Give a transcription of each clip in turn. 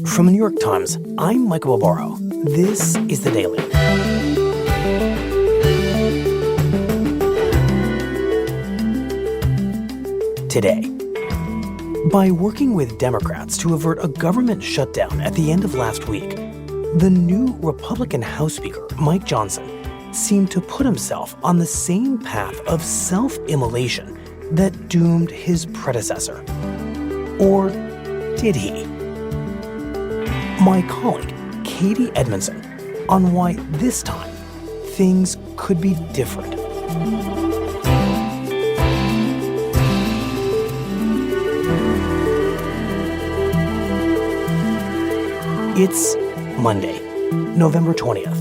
From the New York Times, I'm Michael Barbaro. This is The Daily. Today, by working with Democrats to avert a government shutdown at the end of last week, the new Republican House Speaker, Mike Johnson, seemed to put himself on the same path of self-immolation that doomed his predecessor. Or did he? My colleague, Catie Edmondson, on why this time things could be different. It's Monday, November 20th.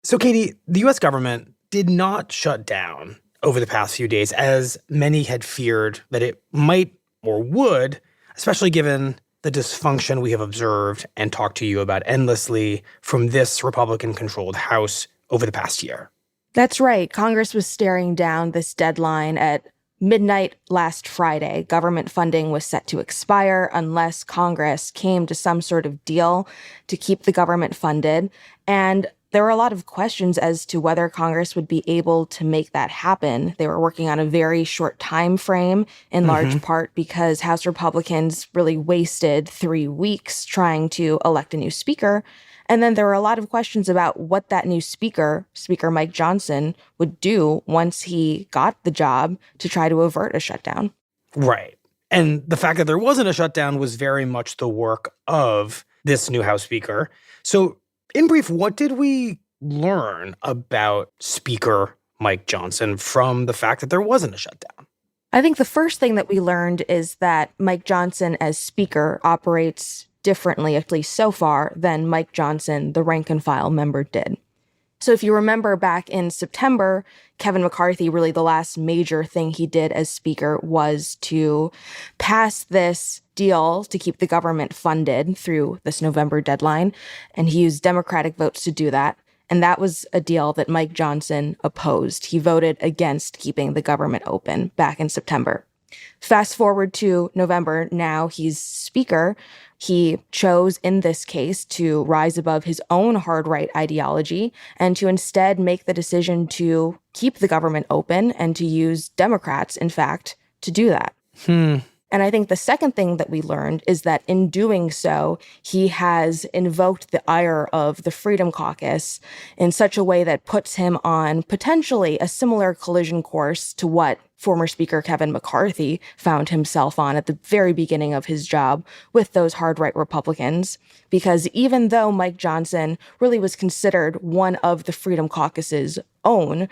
So, Catie, the U.S. government did not shut down over the past few days as many had feared that it might or would, especially given the dysfunction we have observed and talked to you about endlessly from this Republican-controlled House over the past year. That's right. Congress was staring down this deadline at midnight last Friday. Government funding was set to expire unless Congress came to some sort of deal to keep the government funded. And there were a lot of questions as to whether Congress would be able to make that happen. They were working on a very short time frame, in large part because House Republicans really wasted 3 weeks trying to elect a new speaker. And then there were a lot of questions about what that new speaker, Speaker Mike Johnson, would do once he got the job to try to avert a shutdown. Right. And the fact that there wasn't a shutdown was very much the work of this new House Speaker. So, in brief, what did we learn about Speaker Mike Johnson from the fact that there wasn't a shutdown? I think the first thing that we learned is that Mike Johnson as Speaker operates differently, at least so far, than Mike Johnson, the rank-and-file member, did. So if you remember back in September, Kevin McCarthy, really the last major thing he did as Speaker was to pass this deal to keep the government funded through this November deadline. And he used Democratic votes to do that. And that was a deal that Mike Johnson opposed. He voted against keeping the government open back in September. Fast forward to November, now he's Speaker. He chose in this case to rise above his own hard right ideology and to instead make the decision to keep the government open and to use Democrats, in fact, to do that. And I think the second thing that we learned is that in doing so, he has invoked the ire of the Freedom Caucus in such a way that puts him on potentially a similar collision course to what former Speaker Kevin McCarthy found himself on at the very beginning of his job with those hard-right Republicans. Because even though Mike Johnson really was considered one of the Freedom Caucus's own,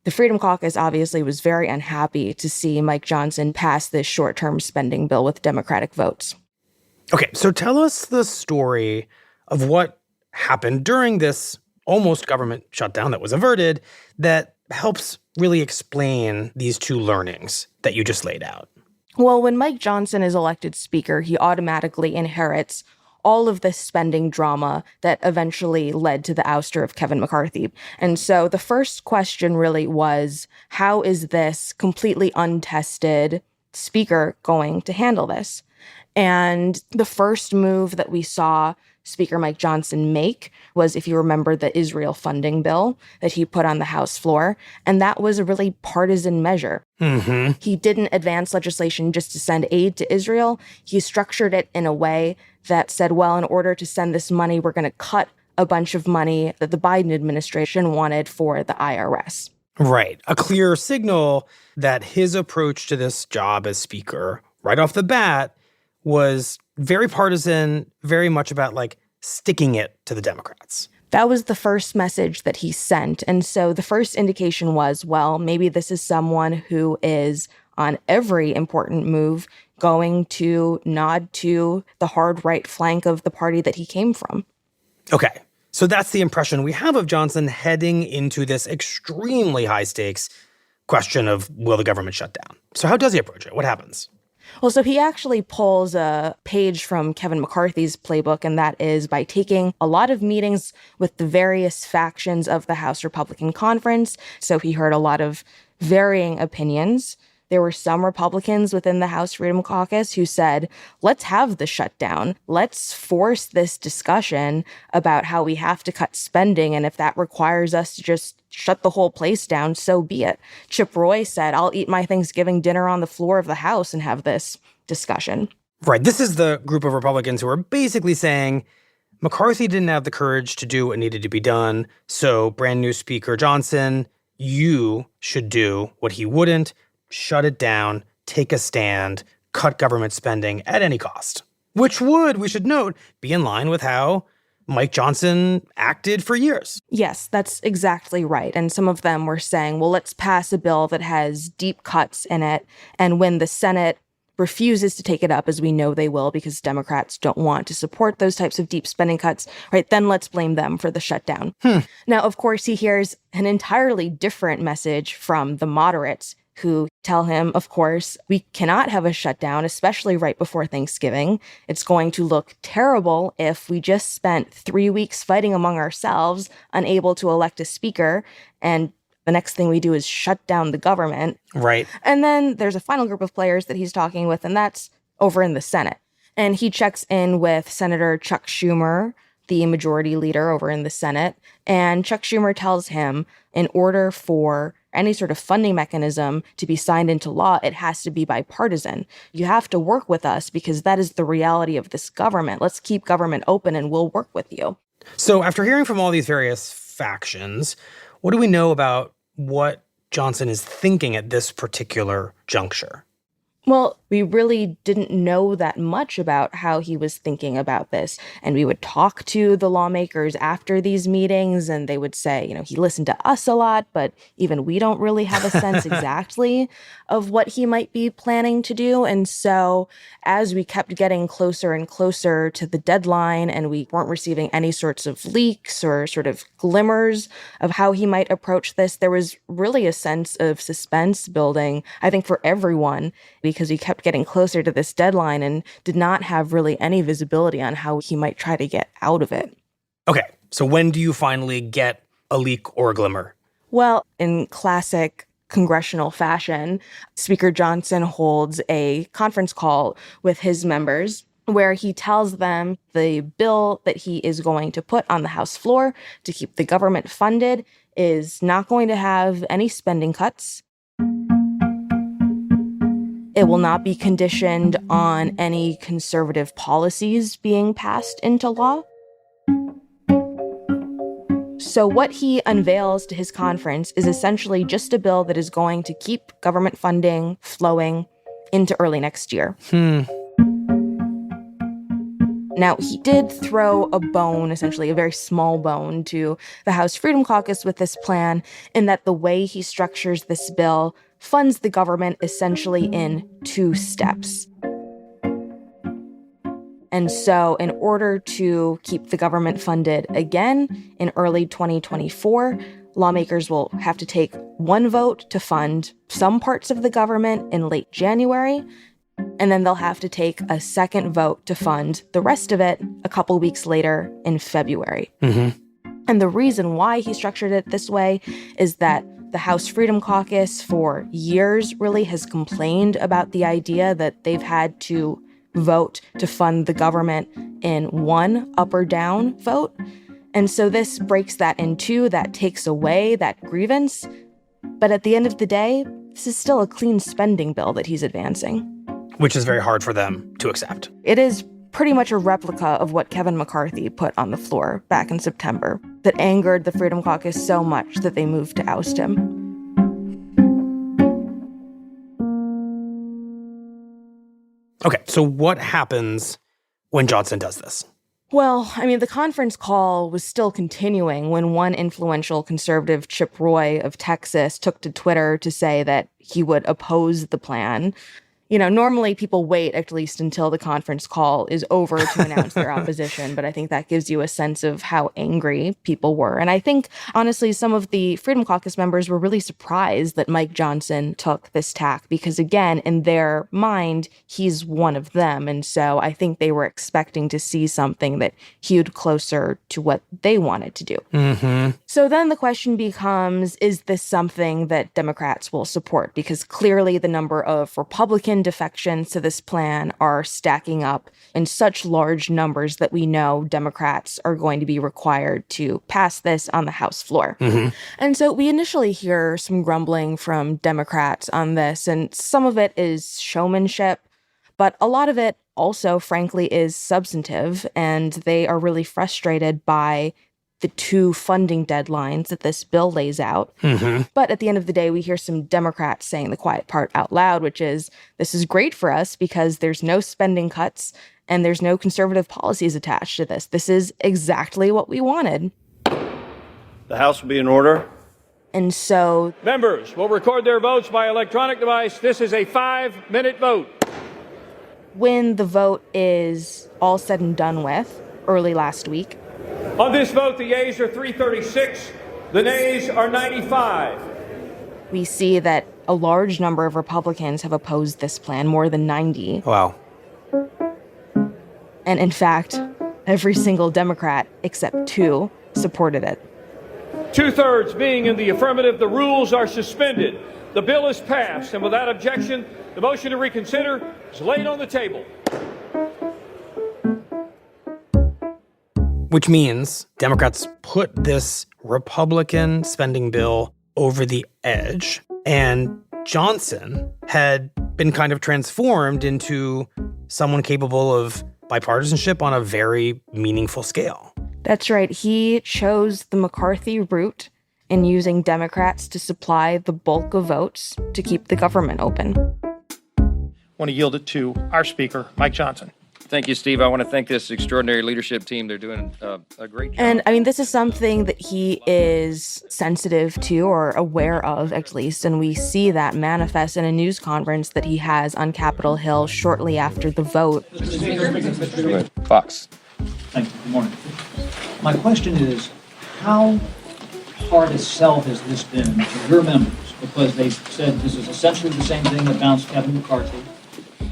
the Freedom Caucus obviously was very unhappy to see Mike Johnson pass this short-term spending bill with Democratic votes. Okay, so tell us the story of what happened during this almost government shutdown that was averted that helps really explain these two learnings that you just laid out. Well, when Mike Johnson is elected Speaker, he automatically inherits all of this spending drama that eventually led to the ouster of Kevin McCarthy. And so the first question really was, how is this completely untested Speaker going to handle this? And the first move that we saw Speaker Mike Johnson make was, if you remember, the Israel funding bill that he put on the House floor. And that was a really partisan measure. He didn't advance legislation just to send aid to Israel. He structured it in a way that said, well, in order to send this money, we're going to cut a bunch of money that the Biden administration wanted for the IRS. Right. A clear signal that his approach to this job as Speaker, right off the bat, was very partisan, very much about sticking it to the Democrats. That was the first message that he sent. And so the first indication was, well, maybe this is someone who is on every important move going to nod to the hard right flank of the party that he came from. Okay. So that's the impression we have of Johnson heading into this extremely high stakes question of, will the government shut down? So how does he approach it? What happens? Well, so he actually pulls a page from Kevin McCarthy's playbook, and that is by taking a lot of meetings with the various factions of the House Republican Conference. So he heard a lot of varying opinions There were some Republicans within the House Freedom Caucus who said, let's have the shutdown. Let's force this discussion about how we have to cut spending. And if that requires us to just shut the whole place down, so be it. Chip Roy said, I'll eat my Thanksgiving dinner on the floor of the House and have this discussion. Right. This is the group of Republicans who are basically saying McCarthy didn't have the courage to do what needed to be done. So brand new Speaker Johnson, you should do what he wouldn't, shut it down, take a stand, cut government spending at any cost. Which would, we should note, be in line with how Mike Johnson acted for years. Yes, that's exactly right. And some of them were saying, well, let's pass a bill that has deep cuts in it. And when the Senate refuses to take it up, as we know they will, because Democrats don't want to support those types of deep spending cuts, right, then let's blame them for the shutdown. Now, of course, he hears an entirely different message from the moderates, who tell him, of course, we cannot have a shutdown, especially right before Thanksgiving. It's going to look terrible if we just spent 3 weeks fighting among ourselves, unable to elect a speaker, and the next thing we do is shut down the government. Right. And then there's a final group of players that he's talking with, and that's over in the Senate. And he checks in with Senator Chuck Schumer, the majority leader over in the Senate. And Chuck Schumer tells him, in order for any sort of funding mechanism to be signed into law, it has to be bipartisan. You have to work with us because that is the reality of this government. Let's keep government open and we'll work with you. So after hearing from all these various factions, what do we know about what Johnson is thinking at this particular juncture? Well, we really didn't know that much about how he was thinking about this. And we would talk to the lawmakers after these meetings, and they would say, you know, he listened to us a lot, but even we don't really have a sense exactly of what he might be planning to do. And so as we kept getting closer and closer to the deadline, and we weren't receiving any sorts of leaks or sort of glimmers of how he might approach this, there was really a sense of suspense building, I think, for everyone, because we kept getting closer to this deadline and did not have really any visibility on how he might try to get out of it. Okay, so when do you finally get a leak or a glimmer? Well, in classic congressional fashion, Speaker Johnson holds a conference call with his members where he tells them the bill that he is going to put on the House floor to keep the government funded is not going to have any spending cuts. It will not be conditioned on any conservative policies being passed into law. So what he unveils to his conference is essentially just a bill that is going to keep government funding flowing into early next year. Now, he did throw a bone, essentially a very small bone, to the House Freedom Caucus with this plan, in that the way he structures this bill funds the government essentially in 2 steps. And so in order to keep the government funded again in early 2024, lawmakers will have to take 1 vote to fund some parts of the government in late January, and then they'll have to take a second vote to fund the rest of it a couple weeks later in February. And the reason why he structured it this way is that the House Freedom Caucus for years really has complained about the idea that they've had to vote to fund the government in 1 up or down vote. And so this breaks that in 2, that takes away that grievance. But at the end of the day, this is still a clean spending bill that he's advancing. Which is very hard for them to accept. It is pretty much a replica of what Kevin McCarthy put on the floor back in September that angered the Freedom Caucus so much that they moved to oust him. Okay, so what happens when Johnson does this? Well, I mean, the conference call was still continuing when one influential conservative, Chip Roy of Texas, took to Twitter to say that he would oppose the plan. Normally people wait at least until the conference call is over to announce their opposition, but I think that gives you a sense of how angry people were. And I think, honestly, some of the Freedom Caucus members were really surprised that Mike Johnson took this tack because, again, in their mind, he's one of them. And so I think they were expecting to see something that hewed closer to what they wanted to do. Mm-hmm. So then the question becomes, is this something that Democrats will support? Because clearly the number of Republican defections to this plan are stacking up in such large numbers that we know Democrats are going to be required to pass this on the House floor. Mm-hmm. And so we initially hear some grumbling from Democrats on this, and some of it is showmanship, but a lot of it also, frankly, is substantive, and they are really frustrated by the two funding deadlines that this bill lays out. Mm-hmm. But at the end of the day, we hear some Democrats saying the quiet part out loud, which is, this is great for us because there's no spending cuts and there's no conservative policies attached to this. This is exactly what we wanted. The House will be in order. And so members will record their votes by electronic device. This is a 5-minute vote. When the vote is all said and done with, early last week, on this vote, the yeas are 336, the nays are 95. We see that a large number of Republicans have opposed this plan, more than 90. Wow. And in fact, every single Democrat, except 2, supported it. 2/3 being in the affirmative, the rules are suspended. The bill is passed, and without objection, the motion to reconsider is laid on the table. Which means Democrats put this Republican spending bill over the edge, and Johnson had been kind of transformed into someone capable of bipartisanship on a very meaningful scale. That's right. He chose the McCarthy route in using Democrats to supply the bulk of votes to keep the government open. I want to yield it to our speaker, Mike Johnson. Thank you, Steve. I want to thank this extraordinary leadership team. They're doing a great job. And I mean, this is something that he is sensitive to, or aware of at least. And we see that manifest in a news conference that he has on Capitol Hill shortly after the vote. Fox. Thank you. Good morning. My question is, how hard a sell has this been to your members? Because they've said this is essentially the same thing that bounced Kevin McCarthy.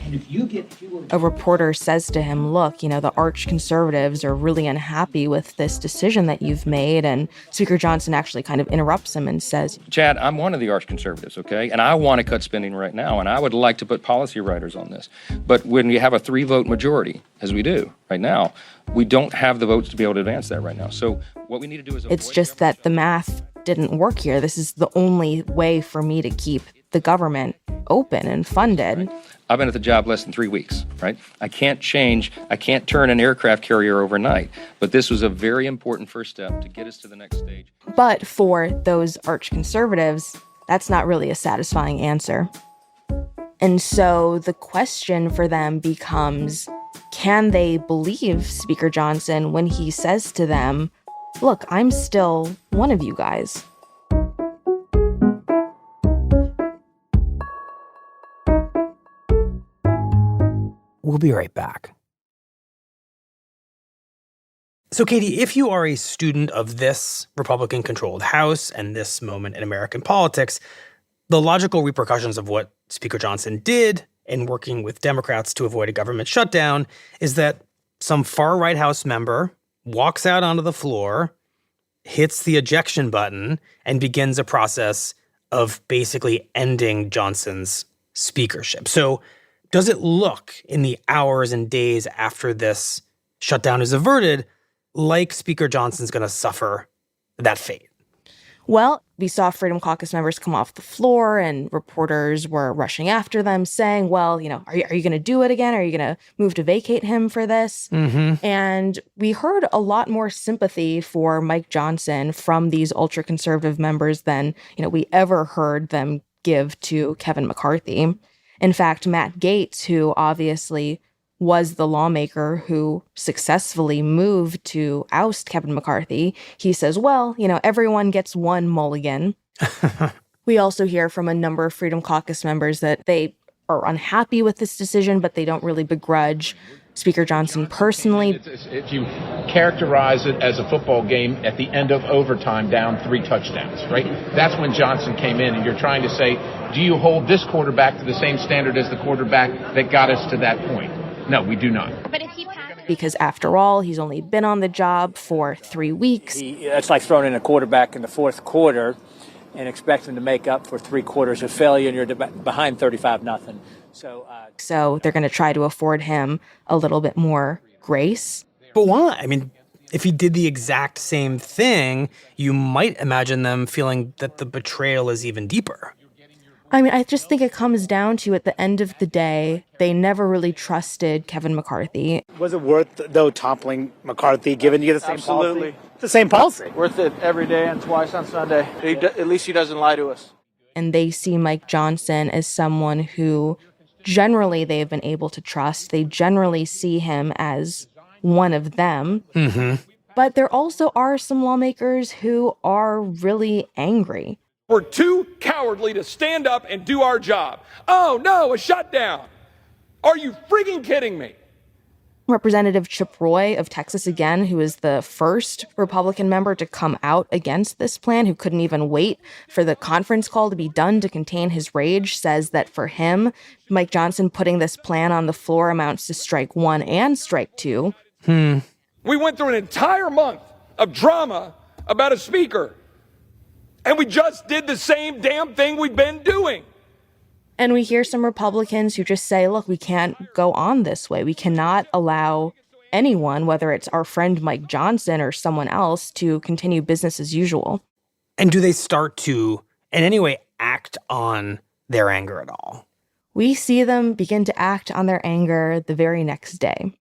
And if you get fewer... A reporter says to him, look, the arch conservatives are really unhappy with this decision that you've made. And Speaker Johnson actually kind of interrupts him and says, Chad, I'm one of the arch conservatives, okay? And I want to cut spending right now. And I would like to put policy writers on this. But when you have a 3-vote majority, as we do right now, we don't have the votes to be able to advance that right now. So what we need to do is... It's just that the math didn't work here. This is the only way for me to keep the government open and funded. Right. I've been at the job less than 3 weeks, right? I can't turn an aircraft carrier overnight, but this was a very important first step to get us to the next stage. But for those arch conservatives, that's not really a satisfying answer. And so the question for them becomes, can they believe Speaker Johnson when he says to them, look, I'm still one of you guys? We'll be right back. So, Catie, if you are a student of this Republican-controlled House and this moment in American politics, the logical repercussions of what Speaker Johnson did in working with Democrats to avoid a government shutdown is that some far-right House member walks out onto the floor, hits the ejection button, and begins a process of basically ending Johnson's speakership. So, does it look in the hours and days after this shutdown is averted like Speaker Johnson's going to suffer that fate? Well, we saw Freedom Caucus members come off the floor and reporters were rushing after them saying, well, are you going to do it again? Are you going to move to vacate him for this? Mm-hmm. And we heard a lot more sympathy for Mike Johnson from these ultra-conservative members than, we ever heard them give to Kevin McCarthy. In fact, Matt Gaetz, who obviously was the lawmaker who successfully moved to oust Kevin McCarthy, he says, well, everyone gets one mulligan. We also hear from a number of Freedom Caucus members that they are unhappy with this decision, but they don't really begrudge Speaker Johnson personally. If you characterize it as a football game at the end of overtime, down 3 touchdowns, right? That's when Johnson came in, and you're trying to say, do you hold this quarterback to the same standard as the quarterback that got us to that point? No, we do not. Because after all, he's only been on the job for 3 weeks. It's like throwing in a quarterback in the fourth quarter and expect them to make up for 3 quarters of failure, and you're behind 35-0. So they're going to try to afford him a little bit more grace. But why? I mean, if he did the exact same thing, you might imagine them feeling that the betrayal is even deeper. I mean, I just think it comes down to, at the end of the day, they never really trusted Kevin McCarthy. Was it worth, though, toppling McCarthy, given you the same Absolutely. policy? It's the same policy. Worth it every day and twice on Sunday. At least he doesn't lie to us. And they see Mike Johnson as someone who generally they've been able to trust. They generally see him as one of them. Mm-hmm. But there also are some lawmakers who are really angry. We're too cowardly to stand up and do our job. Oh no, a shutdown. Are you freaking kidding me? Representative Chip Roy of Texas again, who is the first Republican member to come out against this plan, who couldn't even wait for the conference call to be done to contain his rage, says that for him, Mike Johnson putting this plan on the floor amounts to strike 1 and strike 2. We went through an entire month of drama about a speaker, and we just did the same damn thing we've been doing. And we hear some Republicans who just say, look, we can't go on this way. We cannot allow anyone, whether it's our friend Mike Johnson or someone else, to continue business as usual. And do they start to, in any way, act on their anger at all? We see them begin to act on their anger the very next day.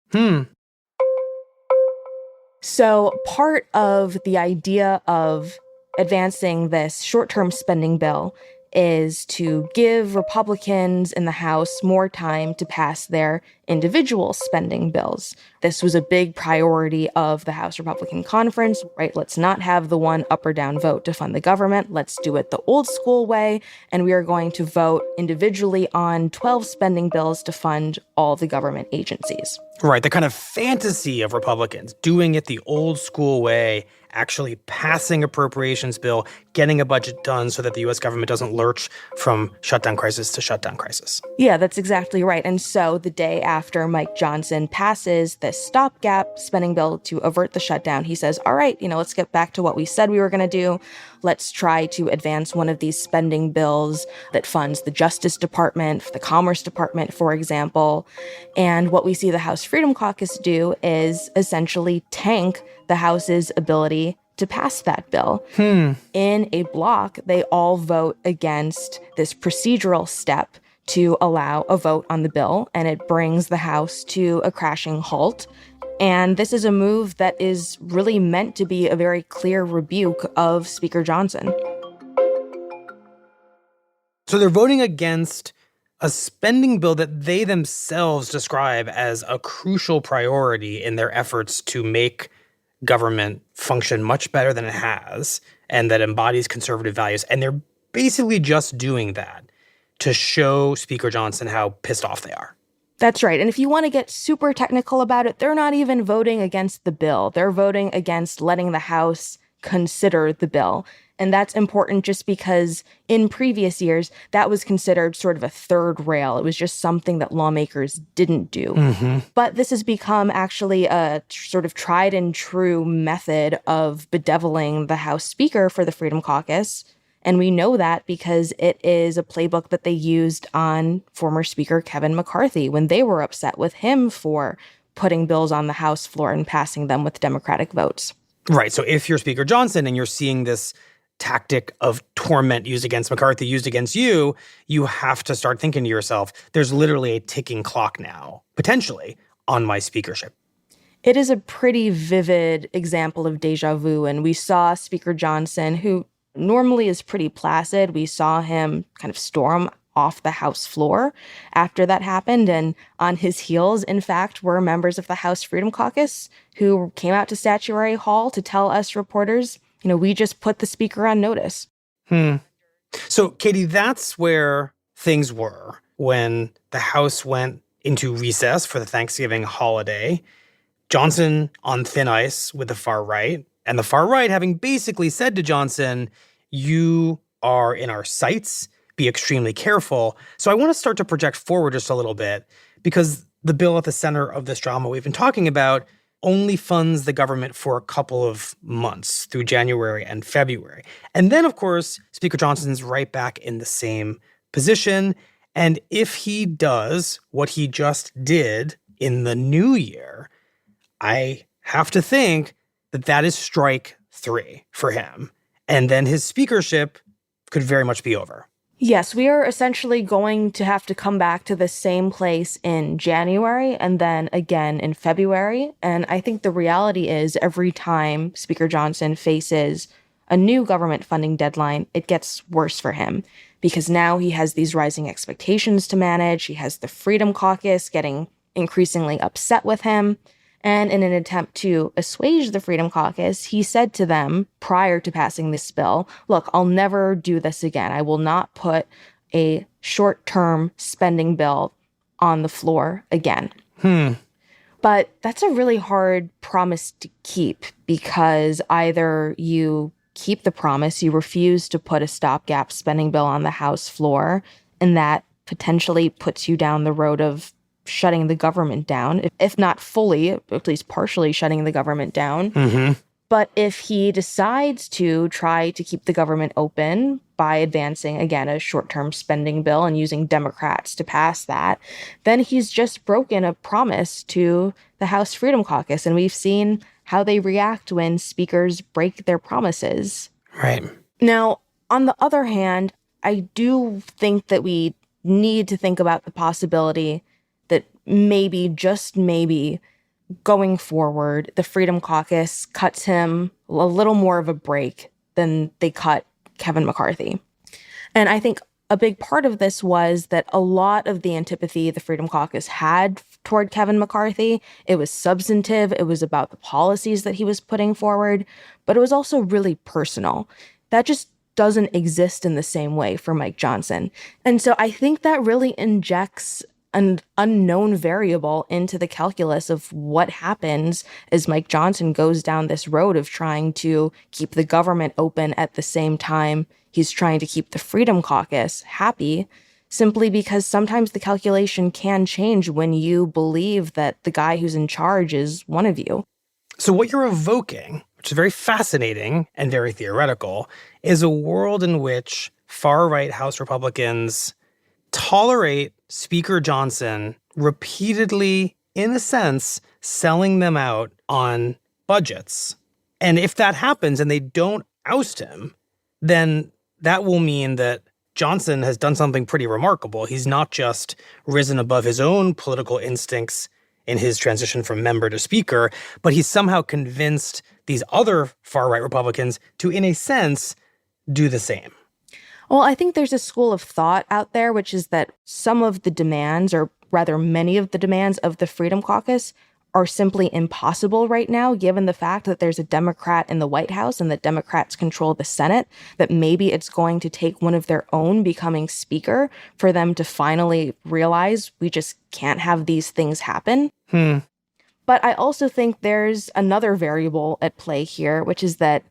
So part of the idea of advancing this short-term spending bill is to give Republicans in the House more time to pass their individual spending bills. This was a big priority of the House Republican Conference, right? Let's not have the one up or down vote to fund the government. Let's do it the old school way. And we are going to vote individually on 12 spending bills to fund all the government agencies. Right, the kind of fantasy of Republicans doing it the old school way, actually passing appropriations bill, getting a budget done so that the U.S. government doesn't lurch from shutdown crisis to shutdown crisis. Yeah, that's exactly right. And so the day after Mike Johnson passes this stopgap spending bill to avert the shutdown, he says, all right, let's get back to what we said we were going to do. Let's try to advance one of these spending bills that funds the Justice Department, the Commerce Department, for example. And what we see the House Freedom Caucus do is essentially tank the House's ability to pass that bill. In a block, they all vote against this procedural step to allow a vote on the bill, and it brings the House to a crashing halt. And this is a move that is really meant to be a very clear rebuke of Speaker Johnson. So they're voting against a spending bill that they themselves describe as a crucial priority in their efforts to make government function much better than it has, and that embodies conservative values. And they're basically just doing that to show Speaker Johnson how pissed off they are. That's right. And if you want to get super technical about it, they're not even voting against the bill. They're voting against letting the House consider the bill. And that's important just because in previous years, that was considered sort of a third rail. It was just something that lawmakers didn't do. But this has become actually a sort of tried and true method of bedeviling the House Speaker for the Freedom Caucus. And we know that because it is a playbook that they used on former Speaker Kevin McCarthy when they were upset with him for putting bills on the House floor and passing them with Democratic votes. Right. So if you're Speaker Johnson and you're seeing this tactic of torment used against McCarthy, used against you, you have to start thinking to yourself, there's literally a ticking clock now, potentially, on my speakership. It is a pretty vivid example of deja vu. And we saw Speaker Johnson, who normally is pretty placid, we saw him kind of storm off the House floor after that happened. And on his heels, in fact, were members of the House Freedom Caucus who came out to Statuary Hall to tell us reporters, we just put the speaker on notice. So, Catie, that's where things were. when the House went into recess for the Thanksgiving holiday. Johnson on thin ice with the far right, and the far right having basically said to Johnson, you are in our sights, be extremely careful. So I want to start to project forward just a little bit, because the bill at the center of this drama we've been talking about only funds the government for a couple of months through January and February. And then, of course, Speaker Johnson's right back in the same position. And if he does what he just did in the new year, I have to think that that is strike 3 for him. And then his speakership could very much be over. Yes, we are essentially going to have to come back to the same place in January and then again in February. And I think the reality is every time Speaker Johnson faces a new government funding deadline, it gets worse for him because now he has these rising expectations to manage. He has the Freedom Caucus getting increasingly upset with him. And in an attempt to assuage the Freedom Caucus, he said to them prior to passing this bill, look, I'll never do this again. I will not put a short-term spending bill on the floor again. But that's a really hard promise to keep because either you keep the promise, you refuse to put a stopgap spending bill on the House floor, and that potentially puts you down the road of shutting the government down, if not fully, at least partially shutting the government down. But if he decides to try to keep the government open by advancing, again, a short-term spending bill and using Democrats to pass that, then he's just broken a promise to the House Freedom Caucus. And we've seen how they react when speakers break their promises. Right. Now, on the other hand, I do think that we need to think about the possibility that maybe, just maybe, going forward, the Freedom Caucus cuts him a little more of a break than they cut Kevin McCarthy. And I think a big part of this was that a lot of the antipathy the Freedom Caucus had toward Kevin McCarthy, it was substantive, it was about the policies that he was putting forward, but it was also really personal. That just doesn't exist in the same way for Mike Johnson. And so I think that really injects an unknown variable into the calculus of what happens as Mike Johnson goes down this road of trying to keep the government open at the same time he's trying to keep the Freedom Caucus happy, simply because sometimes the calculation can change when you believe that the guy who's in charge is one of you. So what you're evoking, which is very fascinating and very theoretical, is a world in which far-right House Republicans tolerate Speaker Johnson repeatedly, in a sense, selling them out on budgets. And if that happens and they don't oust him, then that will mean that Johnson has done something pretty remarkable. He's not just risen above his own political instincts in his transition from member to speaker, but he's somehow convinced these other far-right Republicans to, in a sense, do the same. Well, I think there's a school of thought out there, which is that some of the demands, or rather many of the demands of the Freedom Caucus, are simply impossible right now, given the fact that there's a Democrat in the White House and that Democrats control the Senate, that maybe it's going to take one of their own becoming speaker for them to finally realize we just can't have these things happen. But I also think there's another variable at play here, which is that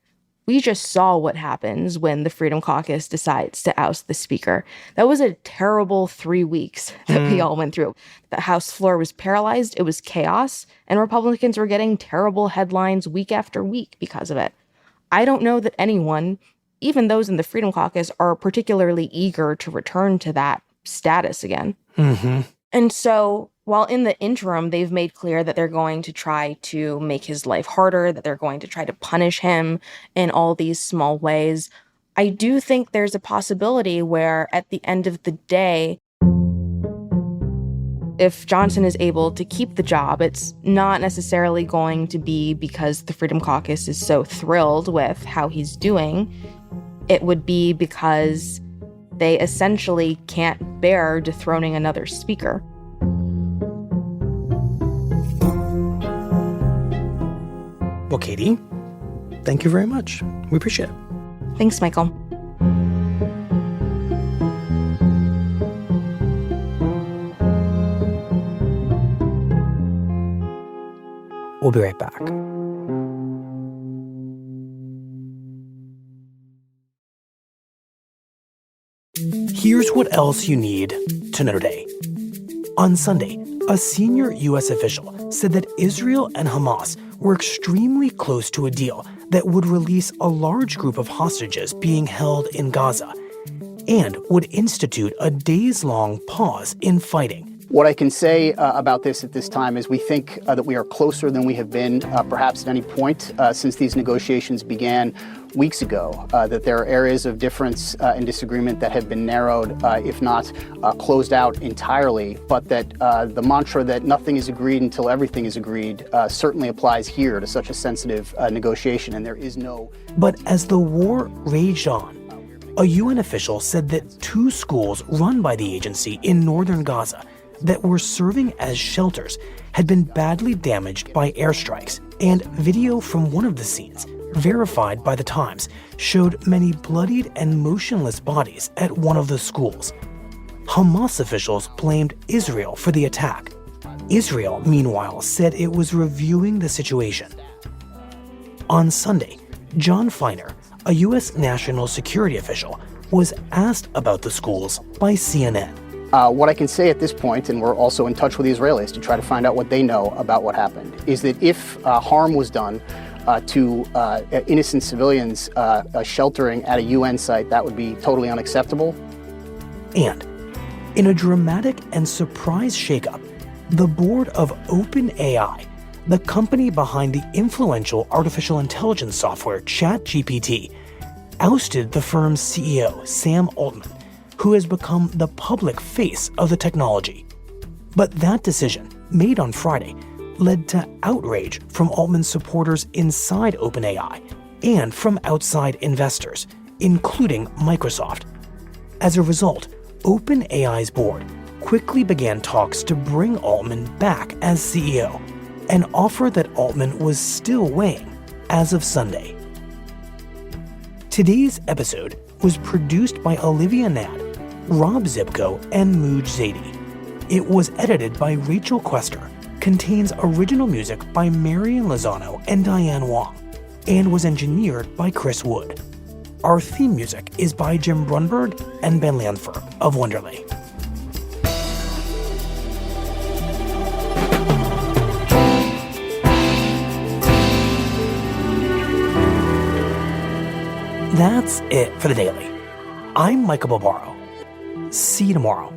we just saw what happens when the Freedom Caucus decides to oust the speaker. That was a terrible 3 weeks that we all went through. The House floor was paralyzed, it was chaos, and Republicans were getting terrible headlines week after week because of it. I don't know that anyone, even those in the Freedom Caucus, are particularly eager to return to that status again. And so, while in the interim, they've made clear that they're going to try to make his life harder, that they're going to try to punish him in all these small ways, I do think there's a possibility where at the end of the day, if Johnson is able to keep the job, it's not necessarily going to be because the Freedom Caucus is so thrilled with how he's doing. It would be because they essentially can't bear dethroning another speaker. Well, Catie, thank you very much. We appreciate it. Thanks, Michael. We'll be right back. Here's what else you need to know today. On Sunday, a senior U.S. official said that Israel and Hamas were extremely close to a deal that would release a large group of hostages being held in Gaza and would institute a days-long pause in fighting. What I can say about this at this time is we think that we are closer than we have been perhaps at any point since these negotiations began weeks ago, that there are areas of difference and disagreement that have been narrowed, if not closed out entirely, but that the mantra that nothing is agreed until everything is agreed certainly applies here to such a sensitive negotiation, and there is no... But as the war raged on, a UN official said that 2 schools run by the agency in northern Gaza that were serving as shelters had been badly damaged by airstrikes, and video from one of the scenes, verified by The Times, showed many bloodied and motionless bodies at one of the schools. Hamas officials blamed Israel for the attack. Israel, meanwhile, said it was reviewing the situation. On Sunday, John Feiner, a U.S. national security official, was asked about the schools by CNN. What I can say at this point, and we're also in touch with the Israelis to try to find out what they know about what happened, is that if harm was done to innocent civilians sheltering at a UN site, that would be totally unacceptable. And in a dramatic and surprise shakeup, the board of OpenAI, the company behind the influential artificial intelligence software ChatGPT, ousted the firm's CEO, Sam Altman, who has become the public face of the technology. But that decision, made on Friday, led to outrage from Altman's supporters inside OpenAI and from outside investors, including Microsoft. As a result, OpenAI's board quickly began talks to bring Altman back as CEO, an offer that Altman was still weighing as of Sunday. Today's episode was produced by Olivia Nadd, Rob Zibko, and Mooj Zadie. It was edited by Rachel Quester, contains original music by Marian Lozano and Diane Wong, and was engineered by Chris Wood. Our theme music is by Jim Brunberg and Ben Lanford of Wonderley. That's it for the Daily. I'm Michael Barbaro. See you tomorrow.